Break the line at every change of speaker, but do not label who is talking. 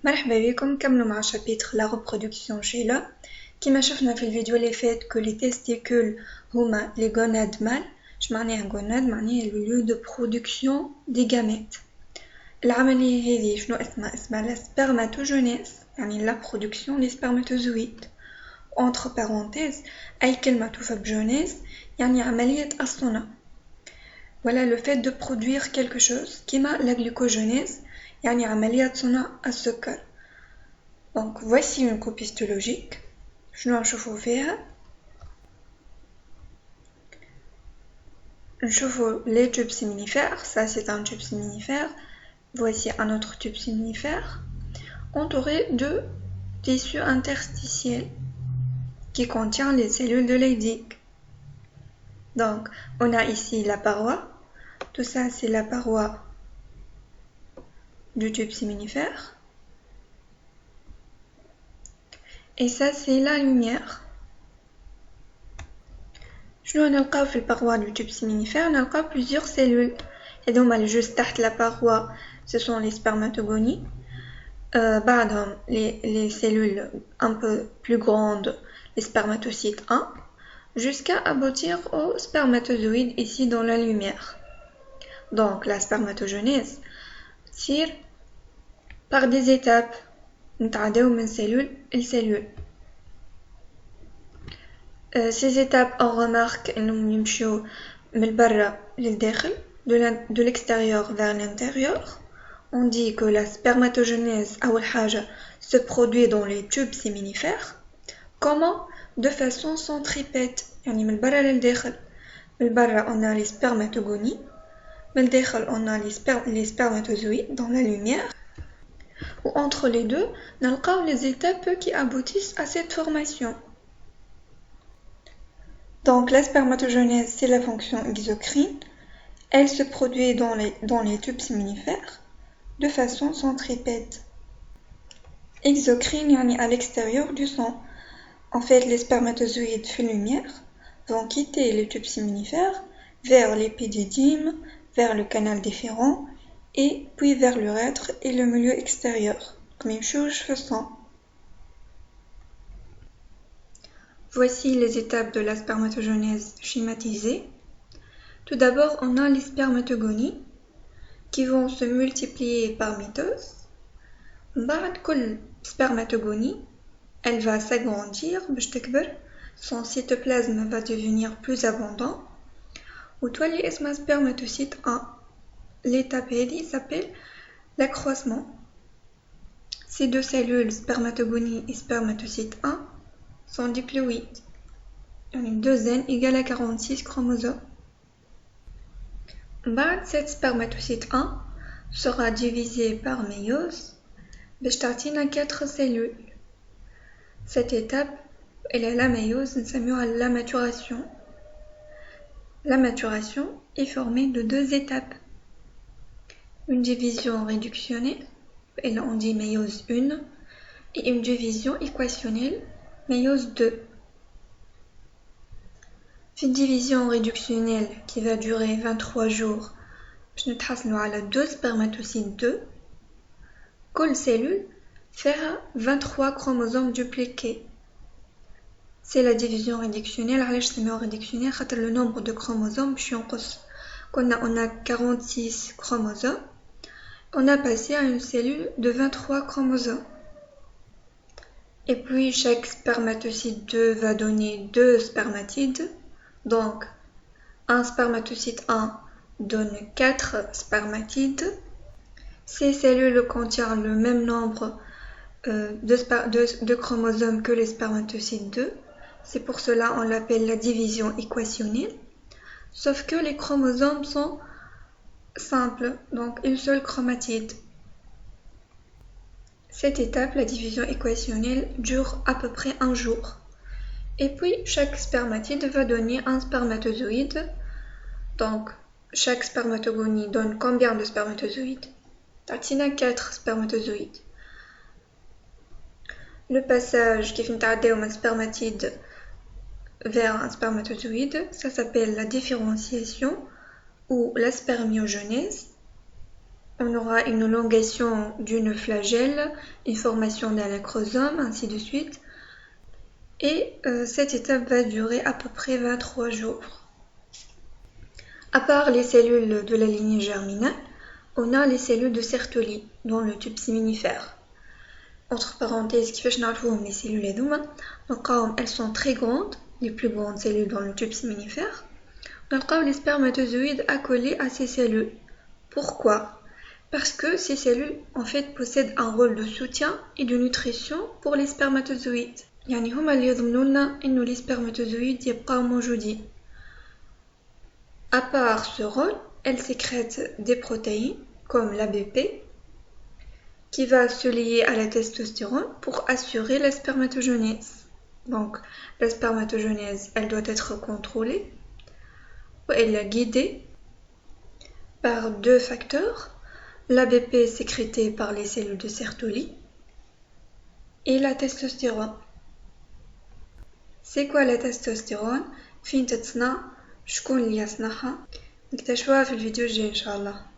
مرحبا بكم نكملوا مع chapitre la reproduction chez l'homme. كما شفنا في الفيديو اللي فات que les testicules هما les gonades mâles. اش معناها gonade؟ معناها le lieu de production des gamètes. العملية هذه شنو اسمها la spermatogenèse، يعني la production des spermatozoïdes. entre parenthèses أي كلمة توفى بجونيز يعني عملية الصنع. Voilà le fait de produire quelque chose كما la glucogenèse يعني عملية صنع السكر. Donc voici une copie histologique. شنو نشوفو فيها؟ نشوفو les tubes séminifères. Ça c'est un tube séminifère. Voici un autre tube séminifère entouré de tissu interstitiel qui contient les cellules de Leydig. Donc on a ici la paroi. Tout ça c'est la paroi du tube séminifère. Et ça c'est la lumière. شنو نلقاو في الباروا du tube séminifère؟ نلقاو plusieurs cellules. Et donc juste تحت la paroi, ce sont les spermatogonies. بعدهم les cellules un peu plus grandes, les spermatocytes 1, jusqu'à aboutir aux spermatozoïdes ici dans la lumière. Donc la spermatogenèse tire par des étapes. نتعداو من cellule إلى cellule. Ces étapes, on remarque انهم يمشيو من البرة للداخل, de l'extérieur vers l'intérieur. On dit que la spermatogenèse أول حاجة se produit dans les tubes séminifères. Comment? De façon centripète, يعني من البرة للداخل. من البرة on a les spermatogonies, من الداخل on a les spermatozoïdes dans la lumière. Ou entre les deux, نلقاو les étapes qui aboutissent à cette formation. Donc la spermatogenèse, c'est la fonction exocrine. Elle se produit dans les tubes séminifères de façon centripète. Exocrine, yani à l'extérieur du sang. En fait, les spermatozoïdes faits lumière vont quitter les tubes séminifères vers l'épididyme, vers le canal déférent et puis vers l'urètre et le milieu extérieur. Même chose je sens. Voici les étapes de la spermatogenèse schématisées. Tout d'abord, on a les spermatogonies qui vont se multiplier par mitose. بعد كل spermatogonie, elle va s'agrandir, son cytoplasme va devenir plus abondant. وتولي اسمها spermatocyte 1. L'étape هذه s'appelle l'accroissement. Ces deux cellules, spermatogonie et spermatocyte 1, sont diploïdes. Une 2N égale à 46 chromosomes. Cette spermatocyte 1 sera divisée par méiose, بتعطينا 4 cellules. Cette étape, elle est la méiose, نسميوها la maturation. La maturation est formée de 2 étapes. Une division réductionnelle, et on dit méiose 1, et une division équationnelle, méiose 2. Une division réductionnelle qui va durer 23 jours, je نتحصلوا على 2 spermatocytes 2. كل cellule فيها 23 chromosomes dupliqués. C'est la division réductionnelle. علاش سميوها réductionnelle؟ خاطر le nombre de chromosomes باش ينقص. on a 46 chromosomes, on a passé à une cellule de 23 chromosomes. Et puis chaque spermatocyte 2 va donner 2 spermatides. Donc un spermatocyte 1 donne 4 spermatides. Ces cellules contiennent le même nombre de chromosomes que les spermatocytes 2. C'est pour cela qu'on l'appelle la division équationnelle. Sauf que les chromosomes sont simples, donc une seule chromatide. Cette étape, la division équationnelle, dure à peu près 1 jour. Et puis chaque spermatide va donner un spermatozoïde. Donc chaque spermatogonie donne combien de spermatozoïdes? تعطينا 4 spermatozoïdes. Le passage qui fait un spermatide vers un spermatozoïde, ça s'appelle la différenciation ou la spermiogenèse. on aura une élongation d'une flagelle, une formation d'un acrosome, ainsi de suite. Et cette étape va durer à peu près 23 jours. À part les cellules de la lignée germinale, on a les cellules de Sertoli dans le tube séminifère. Entre parenthèses, كيفاش نعرفوهم les cellules هذوما نلقاوهم elles sont très grandes, les plus grandes cellules dans le tube séminifère. نلقاو les spermatozoïdes accolés à ces cellules. Pourquoi? Parce que ces cellules en fait possèdent un rôle de soutien et de nutrition pour les spermatozoïdes. يعني هما اللي يضمنوا لنا إنه les spermatozoïdes يبقاو موجودين. À part ce rôle, elles sécrètent des protéines comme l'ABP qui va se lier à la testostérone pour assurer la spermatogenèse. Donc la spermatogenèse, elle doit être contrôlée ou elle est guidée par deux facteurs, l'ABP sécrété par les cellules de Sertoli et la testostérone. C'est quoi la testostérone؟ فين تتصنع؟ شكون اللي يصنعها؟ نكتشفوها في الفيديو الجاي إن شاء الله.